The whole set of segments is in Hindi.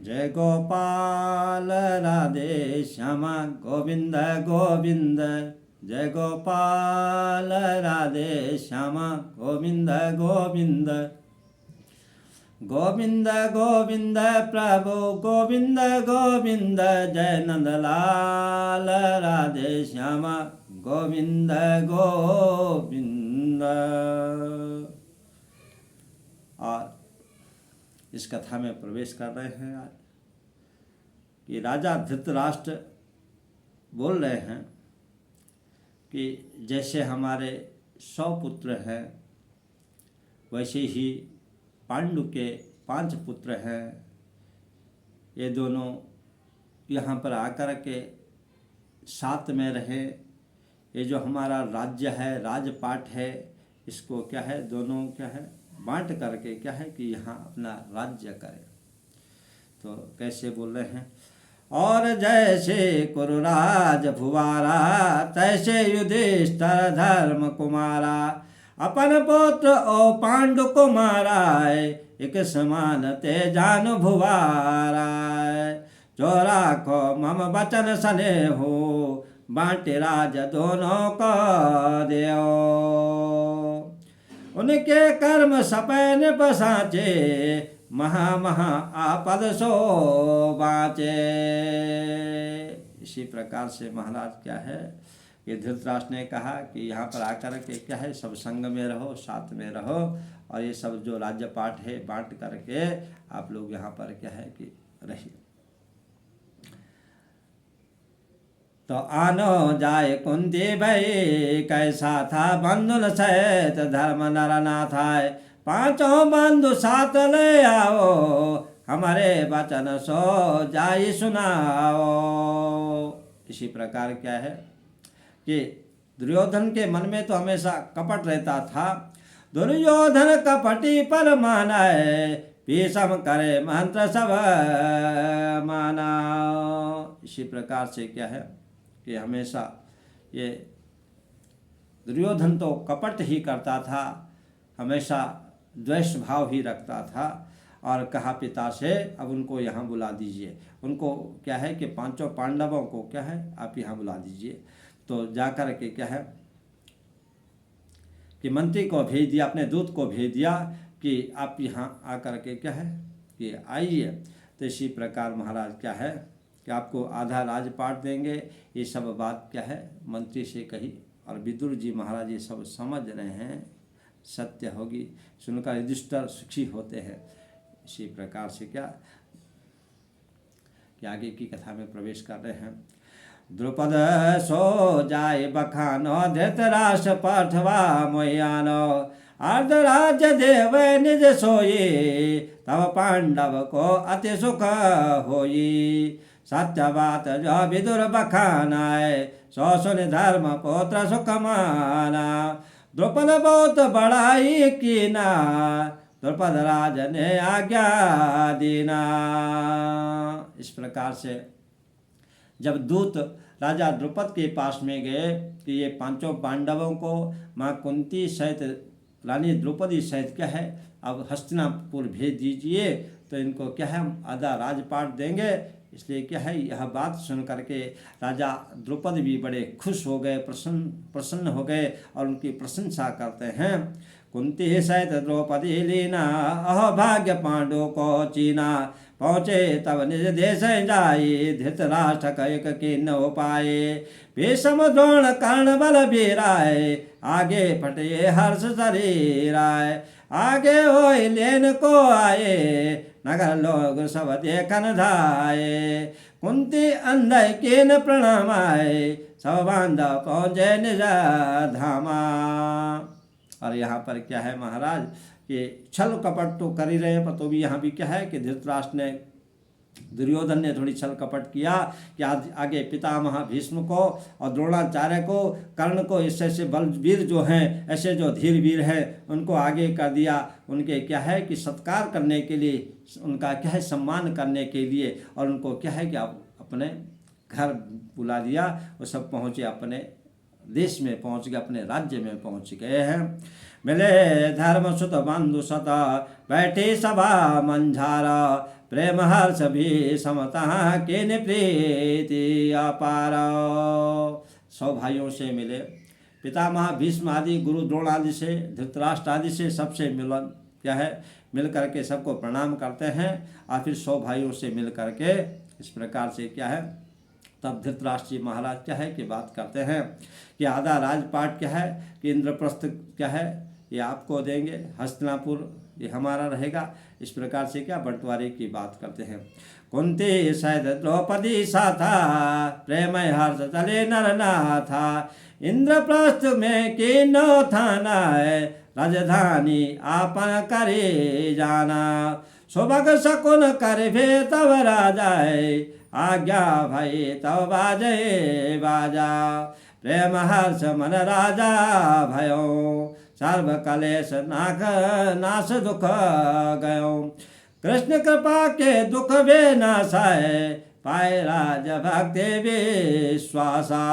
जय गोपाल राधे श्यामा गोविंद गोविंद। जय गोपाल राधे श्यामा गोविंद गोविंद। गोविंद गोविंद प्रभु गोविंद गोविंद। जय नंदलाल राधे श्यामा गोविंद गोविंद। और इस कथा में प्रवेश कर रहे हैं आज कि राजा धृतराष्ट्र बोल रहे हैं कि जैसे हमारे 100 पुत्र हैं वैसे ही पांडु के 5 पुत्र हैं। ये दोनों यहाँ पर आकर के साथ में रहे। ये जो हमारा राज्य है, राजपाट है, इसको क्या है, दोनों क्या है, बांट करके क्या है कि यहाँ अपना राज्य करें। तो कैसे बोल रहे हैं, और जैसे कुरुराज भुवारा तैसे युधिष्ठिर धर्म कुमारा। अपन पुत्र ओ पांडु कुमारा एक समान ते जान भुवारा। जो राखो मम वचन सने हो बांटे राज दोनों को देओ। उनके कर्म सपैन बसाचे महा महा आपद सो बाचे। इसी प्रकार से महाराज क्या है कि धृतराष्ट्र ने कहा कि यहाँ पर आकर के क्या है, सब संग में रहो, साथ में रहो, और ये सब जो राज्य पाठ है बांट करके आप लोग यहाँ पर क्या है कि रहिए। तो आनो जाए कुंती भई कैसा था बंधु सहित धर्म नर ना थाय। 5 बंधु साथ ले आओ हमारे वचन सो जाई सुनाओ। इसी प्रकार क्या है कि दुर्योधन के मन में तो हमेशा कपट रहता था। दुर्योधन कपटी पर माना है भीषम करे मंत्र सब माना। इसी प्रकार से क्या है कि हमेशा ये दुर्योधन तो कपट ही करता था, हमेशा द्वेष भाव ही रखता था। और कहा पिता से अब उनको यहाँ बुला दीजिए। उनको क्या है कि 5 पांडवों को क्या है आप यहाँ बुला दीजिए। तो जाकर के क्या है कि मंत्री को भेज दिया, अपने दूत को भेज दिया कि आप यहाँ आकर के क्या है कि आइए। तो इसी प्रकार महाराज क्या है कि आपको आधा राजपाट देंगे। ये सब बात क्या है मंत्री से कही, और विदुर जी महाराज ये सब समझ रहे हैं, सत्य होगी सुनकर युधिष्ठिर सुखी होते हैं। इसी प्रकार से क्या कि आगे की कथा में प्रवेश कर रहे हैं। द्रुपद सो जाय बखानो धृतराष्ट्र पाठवा मोयानो। अर्धराज्य देव निज सोई तब पांडव को अति सुख होई। सत्य बात जो विदुर बखानाय सो सुन धर्म पुत्र सुख माना। द्रुपद बहुत बड़ाई कीना द्रुपद राज ने आज्ञा दीना। इस प्रकार से जब दूत राजा द्रुपद के पास में गए कि ये 5 पांडवों को माँ कुंती सहित रानी द्रौपदी सहित क्या है अब हस्तिनापुर भेज दीजिए, तो इनको क्या है हम आधा राजपाट देंगे। इसलिए क्या है यह बात सुन करके राजा द्रुपद भी बड़े खुश हो गए, प्रसन्न हो गए और उनकी प्रशंसा करते हैं। कुंती सहित द्रौपदी लीना अह भाग्य पांडु को चीना। पहुँचे तब निज देश जाई धृतराष्ट्र कैक किन्न उपाये। भीष्म द्रोण कर्ण बल बीराय आगे फटे हर्ष शरीराय। आगे हो लेन को आए नगर लोग सब देखन धाये। कुंती अंधय किन प्रणाम आए सब बांधव पहुँचे निज धामा। और यहाँ पर क्या है महाराज कि छल कपट तो कर ही रहे हैं, पर तो भी यहाँ भी क्या है कि धृतराष्ट्र ने दुर्योधन ने थोड़ी छल कपट किया कि आगे पितामह भीष्म को और द्रोणाचार्य को, कर्ण को, ऐसे बलवीर जो हैं, ऐसे जो धीर वीर हैं उनको आगे कर दिया। उनके क्या है कि सत्कार करने के लिए, उनका क्या है सम्मान करने के लिए, और उनको क्या है कि आप अपने घर बुला दिया। वो सब पहुँचे अपने देश में, पहुँच गए अपने राज्य में पहुँच गए हैं। मिले धर्म सुत बंधु सत बैठे सभा मंझारा प्रेम हर्ष भी समता किन प्रीति अपार। 100 भाइयों से मिले, पितामह भीष्म आदि, गुरु द्रोण आदि से, धृतराष्ट्र आदि से सबसे मिलन क्या है, मिल करके सबको प्रणाम करते हैं। और फिर 100 भाइयों से मिल करके इस प्रकार से क्या है, तब धृतराष्ट्र जी महाराज क्या है कि बात करते हैं कि आधा राजपाट क्या है कि इंद्रप्रस्थ क्या है ये आपको देंगे, हस्तिनापुर ये हमारा रहेगा। इस प्रकार से क्या बंटवारे की बात करते हैं। कुंती सहित द्रौपदी साथा प्रेम हर्ष चले नर नाथा इंद्रप्रस्थ में किनो थाना है राजधानी आपन करे जाना। सुभग शकुन कर भे तब राजाए आज्ञा भई तब बाजे बाजा प्रेम हर्ष मन राजा भयो सर्व कलेश नाक नाश दुख गयो कृष्ण कृपा के दुख वे नाशाए पाए राज भक्ति विश्वासा।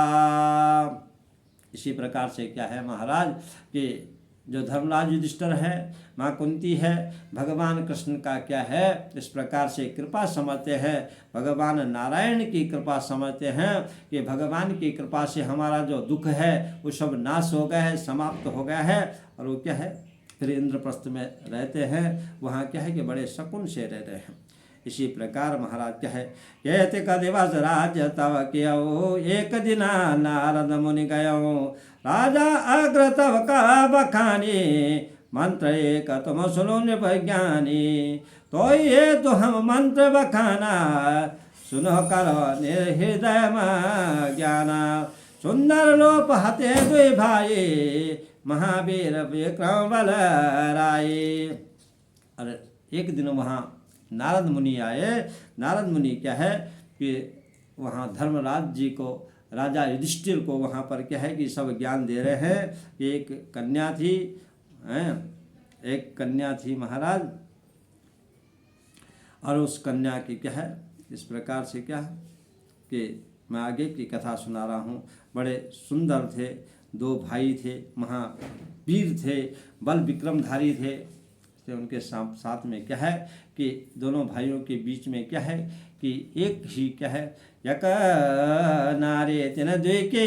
इसी प्रकार से क्या है महाराज कि जो धर्मराज युधिष्ठिर है, माँ कुंती है, भगवान कृष्ण का क्या है इस प्रकार से कृपा समझते हैं, भगवान नारायण की कृपा समझते हैं कि भगवान की कृपा से हमारा जो दुख है वो सब नाश हो गया है, समाप्त हो गया है। और वो क्या है फिर इंद्रप्रस्थ में रहते हैं, वहाँ क्या है कि बड़े शकुन से रह रहे हैं। इसी प्रकार महाराज क्या है कहते का दिवस राज्य तव क्यों एक दिना नारद मुनि गयो राजा अग्र तव का बखानी मंत्र एक तुम सुनो विज्ञानी तो ये तो हम मंत्र बखाना सुनो करो निर्हृदय ज्ञाना सुंदर लोप हते दुई भाई महावीर विक्रम बल राय। अरे एक दिन वहाँ नारद मुनि आए। नारद मुनि क्या है कि वहाँ धर्मराज जी को, राजा युधिष्ठिर को वहाँ पर क्या है कि सब ज्ञान दे रहे हैं कि एक कन्या थी एक कन्या थी महाराज, और उस कन्या की क्या है इस प्रकार से क्या है कि मैं आगे की कथा सुना रहा हूँ। बड़े सुंदर थे, 2 भाई थे, महावीर थे, बल विक्रमधारी थे। तो उनके साथ में क्या है कि दोनों भाइयों के बीच में क्या है कि एक ही क्या है यक नारी तेन द्वे के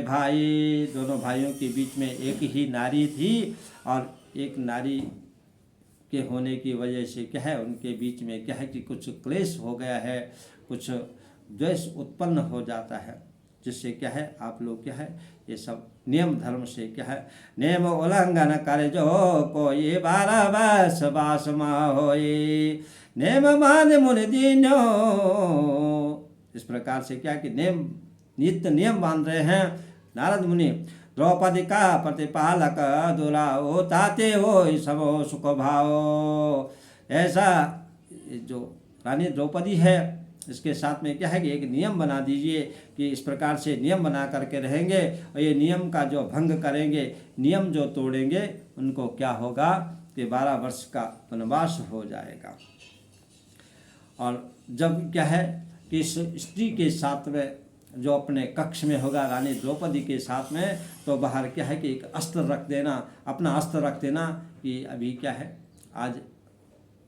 भाई, दोनों भाइयों के बीच में एक ही नारी थी। और एक नारी के होने की वजह से क्या है उनके बीच में क्या है कि कुछ क्लेश हो गया है, कुछ द्वेष उत्पन्न हो जाता है, जिससे क्या है आप लोग क्या है ये सब नियम धर्म से क्या है नियम उल्लंघन कर जो को ये 12 वर्ष बास होए नियम मान मुनि दीनो। इस प्रकार से क्या कि नित्य नियम बांध रहे हैं नारद मुनि। द्रौपदी का प्रतिपालक दुराओ ताते हो सबो सुख भाओ। ऐसा जो रानी द्रौपदी है इसके साथ में क्या है कि एक नियम बना दीजिए कि इस प्रकार से नियम बना करके रहेंगे, और ये नियम का जो भंग करेंगे, नियम जो तोड़ेंगे उनको क्या होगा कि 12 वर्ष का वनवास हो जाएगा। और जब क्या है कि इस स्त्री के साथ में जो अपने कक्ष में होगा रानी द्रौपदी के साथ में, तो बाहर क्या है कि एक अस्त्र रख देना, अपना अस्त्र रख देना कि अभी क्या है आज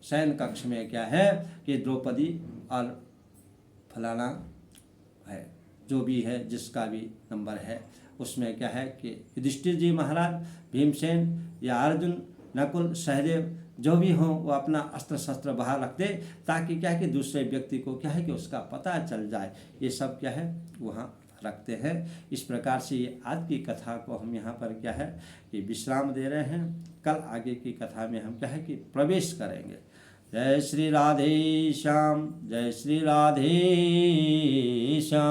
शयन कक्ष में क्या है कि द्रौपदी और फलाना है जो भी है जिसका भी नंबर है उसमें क्या है कि युधिष्ठिर जी महाराज, भीमसेन या अर्जुन, नकुल, सहदेव जो भी हों वो अपना अस्त्र शस्त्र बाहर रख दे, ताकि क्या है कि दूसरे व्यक्ति को क्या है कि उसका पता चल जाए। ये सब क्या है वहाँ रखते हैं। इस प्रकार से ये आज की कथा को हम यहाँ पर क्या है कि विश्राम दे रहे हैं। कल आगे की कथा में हम क्या है कि प्रवेश करेंगे। जय श्री राधे श्याम, जय श्री राधे श्याम।